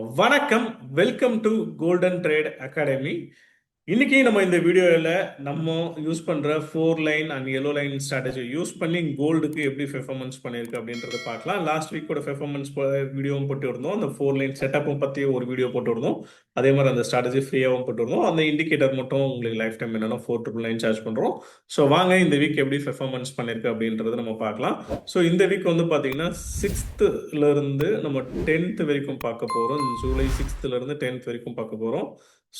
வணக்கம். Welcome to golden Trade academy. இன்னைக்கு நம்ம இந்த வீடியோவில் நம்ம யூஸ் பண்ணுற 4 line and yellow line strategy use பண்ணி கோல்டுக்கு எப்படி பெர்ஃபார்மன்ஸ் பண்ணியிருக்கு அப்படின்றத பார்க்கலாம். லாஸ்ட் வீக்கோட பெர்ஃபார்மன்ஸ் வீடியோவும் போட்டுருந்தோம். அந்த 4 லைன் செட்டப்பும் பற்றி ஒரு வீடியோ போட்டுருந்தோம். அதே மாதிரி அந்த ஸ்ட்ராட்டஜி ஃப்ரீயாகவும் போட்டுருந்தோம். அந்த இண்டிகேட்டர் மட்டும் உங்களுக்கு லைஃப் டைம் என்னன்னா 499 சார்ஜ் பண்ணுறோம். ஸோ வாங்க இந்த வீக் எப்படி பெர்ஃபார்மன்ஸ் பண்ணியிருக்கு அப்படின்றத நம்ம பார்க்கலாம். ஸோ இந்த வீக் வந்து பார்த்தீங்கன்னா 6th நம்ம 10th வரைக்கும் பார்க்க போகிறோம். ஜூலை 6th 10th வரைக்கும் பார்க்க போகிறோம்.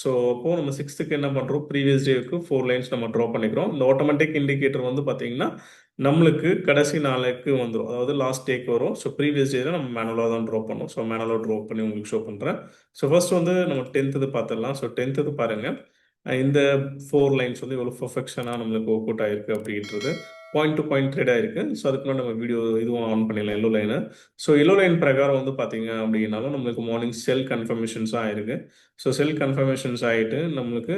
ஸோ அப்போது நம்ம 6th என்ன பண்ணுறோம், ப்ரீவியஸ் டேவுக்கு 4 லைன்ஸ் நம்ம ட்ரா பண்ணிக்கிறோம். இந்த ஆட்டோமேட்டிக் இண்டிகேட்டர் வந்து பார்த்தீங்கன்னா நம்மளுக்கு கடைசி நாளைக்கு வந்துடும், அதாவது லாஸ்ட் டேக்கு வரும். ஸோ ப்ரீவியஸ் டேல நம்ம மேனுவலாக தான் ட்ரா பண்ணோம். ஸோ மேனுவலாக ட்ரா பண்ணி உங்களுக்கு ஷோ பண்ணுறேன். ஸோ ஃபர்ஸ்ட் வந்து நம்ம 10th பார்த்துடலாம். ஸோ 10th பாருங்கள், இந்த 4 லைன்ஸ் வந்து எவ்வளோ பர்ஃபெக்ஷனாக நம்மளுக்கு ஒர்க் அவுட் ஆயிருக்கு அப்படின்றது பாயிண்ட் டு பாயிண்ட் ட்ரேட் ஆயிருக்கு. ஸோ அதுக்கு முன்னாடி நம்ம வீடியோ இதுவும் ஆன் பண்ணிடலாம், yellow line. So yellow line பிரகாரம் வந்து பார்த்தீங்க அப்படின்னாலும் நம்மளுக்கு மார்னிங் செல் கன்ஃபர்மேஷன்ஸாக ஆயிருக்கு. ஸோ செல் கன்ஃபர்மேஷன்ஸ் ஆகிட்டு நம்மளுக்கு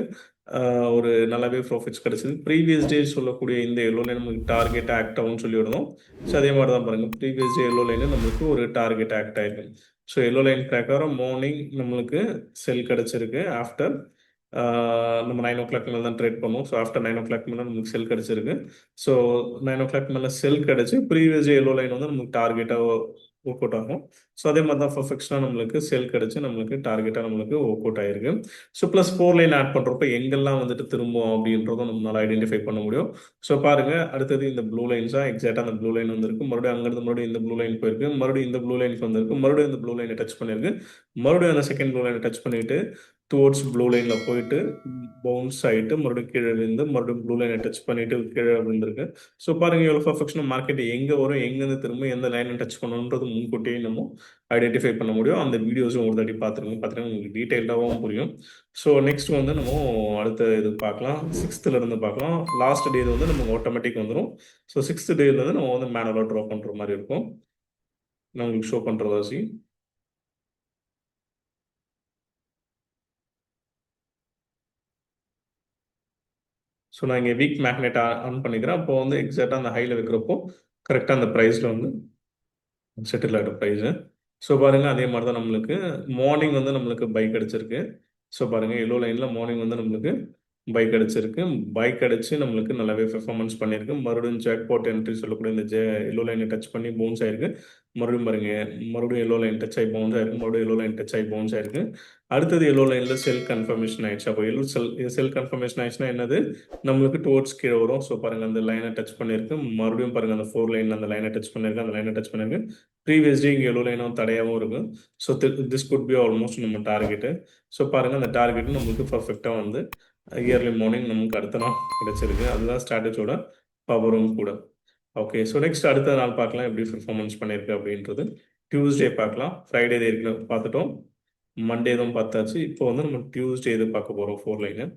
ஒரு நல்லாவே ப்ராஃபிட்ஸ் கிடச்சிது. ப்ரீவியஸ் டே சொல்லக்கூடிய இந்த எல்லோ லைன் நம்மளுக்கு டார்கெட் ஆக்ட் ஆகும்னு சொல்லிவிடணும். ஸோ அதே மாதிரி தான் பாருங்கள், ப்ரீவியஸ் டே எல்லோ லைனு நம்மளுக்கு ஒரு டார்கெட் ஆக்ட் ஆயிருக்கு. ஸோ எல்லோ லைன் பிரகாரம் மார்னிங் நம்மளுக்கு செல் கிடச்சிருக்கு. ஆஃப்டர் நம்ம 9 o'clock மேலே தான் ட்ரேட் பண்ணுவோம். ஸோ ஆஃப்டர் 9 o'clock மேலே நமக்கு செல் கிடச்சிருக்கு. ஸோ 9 o'clock மேலே செல் கிடச்சி ப்ரீவியஸ் எல்லோ லைன் வந்து நமக்கு டார்கெட்டாக ஒர்க் அவுட் ஆகும். ஸோ அதே மாதிரி தான் பர்ஃபெக்ஷனாக நம்மளுக்கு செல் கிடச்சி நம்மளுக்கு டார்கெட்டாக நம்மளுக்கு ஒர்க் அவுட் ஆயிருக்கு. ஸோ ப்ளஸ் 4 லைன் ஆட் பண்ணுறப்ப எங்கெல்லாம் வந்துட்டு திரும்பும் அப்படின்றதும் நம்மளால் ஐடென்டிஃபை பண்ண முடியும். ஸோ பாருங்கள், அடுத்தது இந்த ப்ளூ லைன்ஸாக எக்ஸாக்டாக அந்த ப்ளூ லைன் வந்திருக்கு. மறுபடியும் அங்கேருந்து மறுபடியும் இந்த ப்ளூ லைன் போயிருக்கு. மறுபடியும் இந்த ப்ளூ லைனுக்கு வந்திருக்கு. மறுபடியும் இந்த ப்ளூ லைனை டச் பண்ணியிருக்கு. மறுபடியும் அந்த செகண்ட் ப்ளூ லைனை டச் பண்ணிவிட்டு டுவோர்ட்ஸ் ப்ளூ லைனில் போயிட்டு பவுன்ஸ் ஆகிட்டு மறுபடியும் கீழே விழுந்து மறுபடியும் ப்ளூ லைனை டச் பண்ணிட்டு கீழே விழுந்திருக்கு. ஸோ பாருங்கள் எவ்வளோ பர்ஃபெக்ஷனாக மார்க்கெட் எங்கே வரும், எங்கேருந்து திரும்ப எந்த லைனை டச் பண்ணணுன்றது முன்கூட்டியே நம்ம ஐடென்டிஃபை பண்ண முடியும். அந்த வீடியோஸும் ஒரு தாட்டி பார்த்தீங்கன்னா உங்களுக்கு டீட்டெயில்டாகவும் புரியும். ஸோ நெக்ஸ்ட் வந்து நம்ம அடுத்த இது பார்க்கலாம். 6th பார்க்கலாம். லாஸ்ட் டே வந்து நமக்கு ஆட்டோமேட்டிக் வந்துடும். ஸோ 6th டேலேருந்து நம்ம வந்து மேனுவலாக ட்ரா பண்ணுற மாதிரி இருக்கும். நான் உங்களுக்கு ஷோ பண்ணுறதாசி. ஸோ நான் இங்கே வீக் மேக்னெட் ஆன் பண்ணிக்கிறேன். அப்போ வந்து எக்ஸாக்டாக அந்த ஹையில் வைக்கிறப்போ கரெக்டாக அந்த ப்ரைஸில் வந்து செட்டில் ஆகிடும் ப்ரைஸு. ஸோ பாருங்கள், அதே மாதிரி தான் நம்மளுக்கு மார்னிங் வந்து நம்மளுக்கு பைக் அடிச்சிருக்கு. ஸோ பாருங்கள், எல்லோ லைனில் மார்னிங் வந்து நம்மளுக்கு பைக் அடிச்சிருக்கு. பைக் அடிச்சு நம்மளுக்கு நல்லாவே பெர்ஃபார்மன்ஸ் பண்ணியிருக்கு. மறுபடியும் ஜாக்பாட் என்ட்ரி சொல்லக்கூடிய இந்த எல்லோ லைனை டச் பண்ணி பவுன்ஸ் ஆயிருக்கு. மறுபடியும் பாருங்க, மறுபடியும் எல்லோ லைன் டச் ஆகி பவுன்ஸ் ஆயிருக்கு. மறுபடியும் எல்லோ லைன் டச் ஆகி பவுன்ஸ் ஆயிருக்கு. அடுத்தது எல்லோ லைனில் செல் கன்ஃபர்மேஷன் ஆயிடுச்சு. அப்போ செல் கன்ஃபர்மேஷன் ஆயிடுச்சுன்னா என்னது, நம்மளுக்கு டுவோர்ட்ஸ் கீழே வரும். ஸோ பாருங்கள், அந்த லைனை டச் பண்ணியிருக்கு. மறுபடியும் பாருங்கள், அந்த 4 லைனில் அந்த லைனை டச் பண்ணியிருக்கு. அந்த லைனை டச் பண்ணியிருக்கு. ப்ரீவியஸ் டே இங்கே எல்லோ லைனும் தடையாகவும் இருக்கும். So this could be almost நம்ம டார்கெட்டு. ஸோ பாருங்கள், அந்த டார்கெட்டு நம்மளுக்கு பர்ஃபெக்டாக வந்து இயர்லி மார்னிங் நமக்கு அடுத்த நாள் கிடைச்சிருக்கு. அதுதான் ஸ்ட்ராட்டஜியோட பவரும் கூட. ஓகே, ஸோ நெக்ஸ்ட் அடுத்த நாள் பார்க்கலாம் எப்படி பெர்ஃபார்மன்ஸ் பண்ணியிருக்கு அப்படின்றது. டியூஸ்டே பார்க்கலாம். ஃப்ரைடே ஏற்கனவே பார்த்துட்டோம். மண்டே தான் பார்த்தாச்சு. இப்போ வந்து நம்ம டியூஸ்டே இது பார்க்க போகிறோம் 4 லைனு.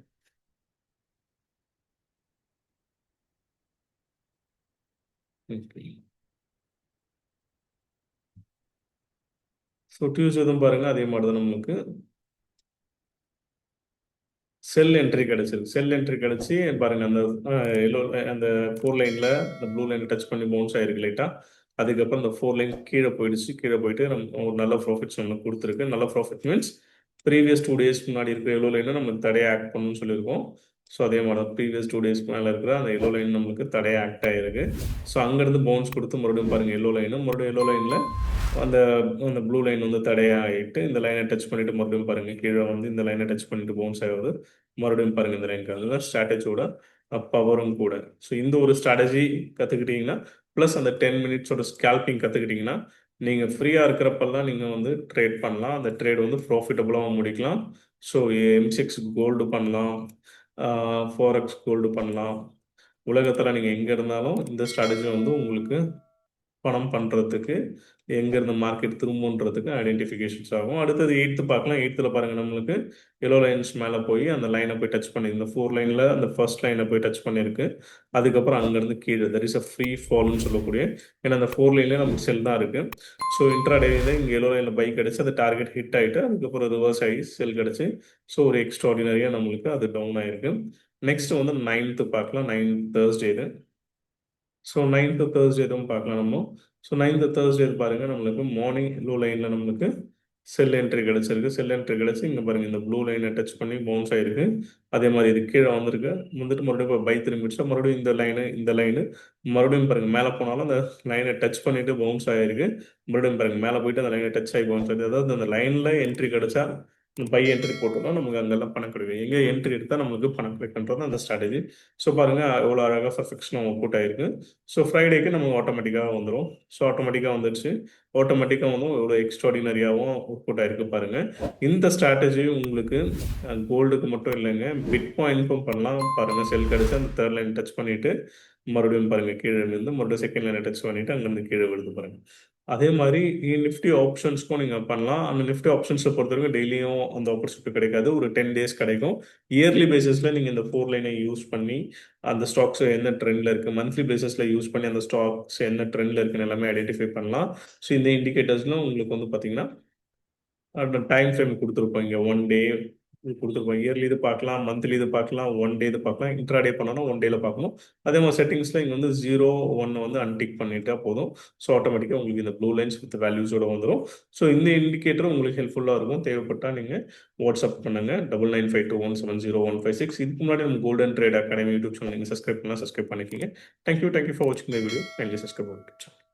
ஸோ டியூஸ்டே தான் பாருங்கள், அதே மாதிரி தான் நம்மளுக்கு செல் என்ட்ரி கிடச்சிருக்கு. செல் என்ட்ரி கிடச்சி பாருங்கள், அந்த எல்லோ அந்த 4 லைனில் இந்த ப்ளூ லைனை டச் பண்ணி பவுன்ஸ் ஆகிருக்கு லைட்டாக. அதுக்கப்புறம் இந்த 4 லைன் கீழே போயிடுச்சு. கீழே போயிட்டு நம்ம ஒரு நல்ல ப்ராஃபிட்ஸ் நம்மளுக்கு கொடுத்துருக்கு. நல்ல ப்ராஃபிட் மீன்ஸ் ப்ரீவியஸ் 2 days முன்னாடி இருக்கிற எல்லோ லைனை நம்ம தடையை ஆக்ட் பண்ணணும்னு சொல்லியிருக்கோம். ஸோ அதே மாதிரி தான் ப்ரீவியஸ் 2 days மேலே இருக்கிற அந்த எல்லோ லைன் நம்மளுக்கு தடையை ஆக்ட் ஆகிருக்கு. ஸோ அங்கேருந்து பவுன்ஸ் கொடுத்து மறுபடியும் பாருங்கள் எல்லோ லைனு, மறுபடியும் எல்லோ லைனில் அந்த அந்த ப்ளூ லைன் வந்து தடையாகிட்டு இந்த லைனை டச் பண்ணிவிட்டு மறுபடியும் பாருங்கள் கீழே வந்து இந்த லைனை டச் பண்ணிவிட்டு பவுன்ஸ் ஆகுது. மறுபடியும் பாருங்கள் இந்த லைனுக்கு. அதுதான் ஸ்ட்ராட்டஜியோட பவரும் கூட. ஸோ இந்த ஒரு ஸ்ட்ராட்டஜி கற்றுக்கிட்டிங்கன்னா ப்ளஸ் அந்த 10 minutesோட ஸ்கேல்பிங் கற்றுக்கிட்டிங்கன்னா நீங்கள் ஃப்ரீயாக இருக்கிறப்பெல்லாம் நீங்கள் வந்து ட்ரேட் பண்ணலாம். அந்த ட்ரேட் வந்து ப்ராஃபிட்டபுளாகவும் முடிக்கலாம். ஸோ எம்சிஎக்ஸ் கோல்டு பண்ணலாம், ஃபாரெக்ஸ் கோல்டு பண்ணலாம். உலகத்தில் நீங்கள் எங்கே இருந்தாலும் இந்த ஸ்ட்ராட்டஜி வந்து உங்களுக்கு பணம் பண்ணுறதுக்கு, எங்கேருந்து மார்க்கெட் திரும்புன்றதுக்கு ஐடென்டிஃபிகேஷன்ஸ் ஆகும். அடுத்தது 8th பார்க்கலாம். 8th பாருங்கள், நம்மளுக்கு எல்லோ லைன்ஸ் மேலே போய் அந்த லைனை போய் டச் பண்ணி இந்த 4 லைனில் அந்த ஃபர்ஸ்ட் லைனை போய் டச் பண்ணியிருக்கு. அதுக்கப்புறம் அங்கேருந்து கீழே தெர் இஸ் அ ஃப்ரீ ஃபால்னு சொல்லக்கூடிய, ஏன்னா அந்த 4 லைன்லேயே நமக்கு செல் தான் இருக்குது. ஸோ இன்ட்ராடேயில் இங்கே எல்லோ லைனில் பை கிடச்சி அந்த டார்கெட் ஹிட் ஆகிட்டு அதுக்கப்புறம் ரிவர்ஸ் ஆகி செல் கிடச்சி. ஸோ ஒரு எக்ஸ்ட்ராடினரியாக நம்மளுக்கு அது டவுன் ஆகிருக்கு. நெக்ஸ்ட் வந்து 9th பார்க்கலாம். 9th தேர்ஸ்டே இது. ஸோ 9th தேர்ஸ்டே எதுவும் பார்க்கலாம் நம்ம. ஸோ 9th தேர்ஸ்டே பாருங்கள், நம்மளுக்கு மார்னிங் எல்லோ லைனில் நம்மளுக்கு செல் என்ட்ரி கிடைச்சிருக்கு. செல் என்ட்ரி கிடைச்சு இங்க பாருங்க இந்த ப்ளூ லைன டச் பண்ணி பவுன்ஸ் ஆயிருக்கு. அதே மாரி இது கீழ வந்திருக்கு. வந்துட்டு மறுபடியும் இப்ப பை திரும்பிடுச்சுனா மறுபடியும் இந்த லைனு மறுபடியும் பாருங்க மேல போனாலும் அந்த லைன டச் பண்ணிட்டு பவுன்ஸ் ஆயிருக்கு. மறுபடியும் பாருங்க மேல போயிட்டு அந்த லைன டச் ஆகி பவுன்ஸ் ஆயிருக்கு. அதாவது அந்த லைன்ல என்ட்ரி கிடைச்சா பை என்ட்ரி போட்டோம்னா நமக்கு அங்கெல்லாம் பணம் கிடைக்கும். எங்க என்ட்ரி எடுத்தா நமக்கு பணம் கிடைக்கும்ன்றது அந்த ஸ்ட்ராட்டஜி. ஸோ பாருங்க எவ்வளோ அழகா பெர்ஃபெக்ஷனா ஒர்க் அவுட் ஆயிருக்கு. ஸோ ஃப்ரைடேக்கு நமக்கு ஆட்டோமேட்டிக்கா வந்துரும். ஸோ ஆட்டோமேட்டிக்கா வந்துருச்சு. ஆட்டோமேட்டிக்கா வந்து எவ்வளோ எக்ஸ்ட்ராடினரியாவும் ஒர்க் அவுட் ஆயிருக்கு பாருங்க. இந்த ஸ்ட்ராட்டஜி உங்களுக்கு கோல்டுக்கு மட்டும் இல்லைங்க. பிட்காயினுக்கும் பண்ணலாம். பாருங்க செல் கிடைச்சு அந்த தேர்ட் லைன் டச் பண்ணிட்டு மறுபடியும் பாருங்க கீழ விழுந்து மறுபடியும் செகண்ட் லைன டச் பண்ணிட்டு அங்கேருந்து கீழ விழுது பாருங்க. அதே மாரி நிஃப்டி ஆப்ஷன்ஸ்க்கும் நீங்க பண்ணலாம். அந்த நிஃப்டி ஆப்ஷன்ஸ பொறுத்தவரைக்கும் டெய்லியும் அந்த ஆப்பர்ச்சுனிட்டி கிடைக்காது. ஒரு 10 டேஸ் கிடைக்கும். இயர்லி பேசிஸ்ல நீங்க இந்த 4 லைனை யூஸ் பண்ணி அந்த ஸ்டாக்ஸ் என்ன ட்ரெண்ட்ல இருக்கு, மந்த்லி பேசிஸ்ல யூஸ் பண்ணி அந்த ஸ்டாக்ஸ் என்ன ட்ரெண்ட்ல இருக்குன்னு எல்லாமே ஐடென்டிஃபை பண்ணலாம். ஸோ இந்த இண்டிகேட்டர்ஸ்ல உங்களுக்கு வந்து பார்த்தீங்கன்னா அந்த டைம் ஃப்ரேம் குடுத்துருப்போம். இங்க 1 டே இது குடுத்துருப்போம். இயர்லி இது பார்க்கலாம், மந்த்லி இது பார்க்கலாம், 1 டே இது பார்க்கலாம். இன்ட்ராடே பண்ணோம்னா 1 டேல பார்க்கணும். அதே மாரி செட்டிங்ஸ்ல இங்க வந்து 0, 1 வந்து அன்டிக் பண்ணிட்டா போதும். ஸோ ஆட்டோமேட்டிக்கா உங்களுக்கு இந்த ப்ளூ லைன்ஸ் வித் வேல்யூஸோட வந்துரும். ஸோ இந்த இண்டிகேட்டரும் உங்களுக்கு ஹெல்ப்ஃபுல்லா இருக்கும். தேவைப்பட்டா நீங்க வாட்ஸ்அப் பண்ணுங்க. 9952170156. இதுக்கு முன்னாடி நம்ம Golden Trade Academy YouTube channel நீங்க சப்ஸ்கிரைப் பண்ணலாம், சப்ஸ்கிரைப் பண்ணிக்கங்க. தேங்க் யூ ஃபார் வாட்சிங் the video. Kindly subscribe our YouTube channel.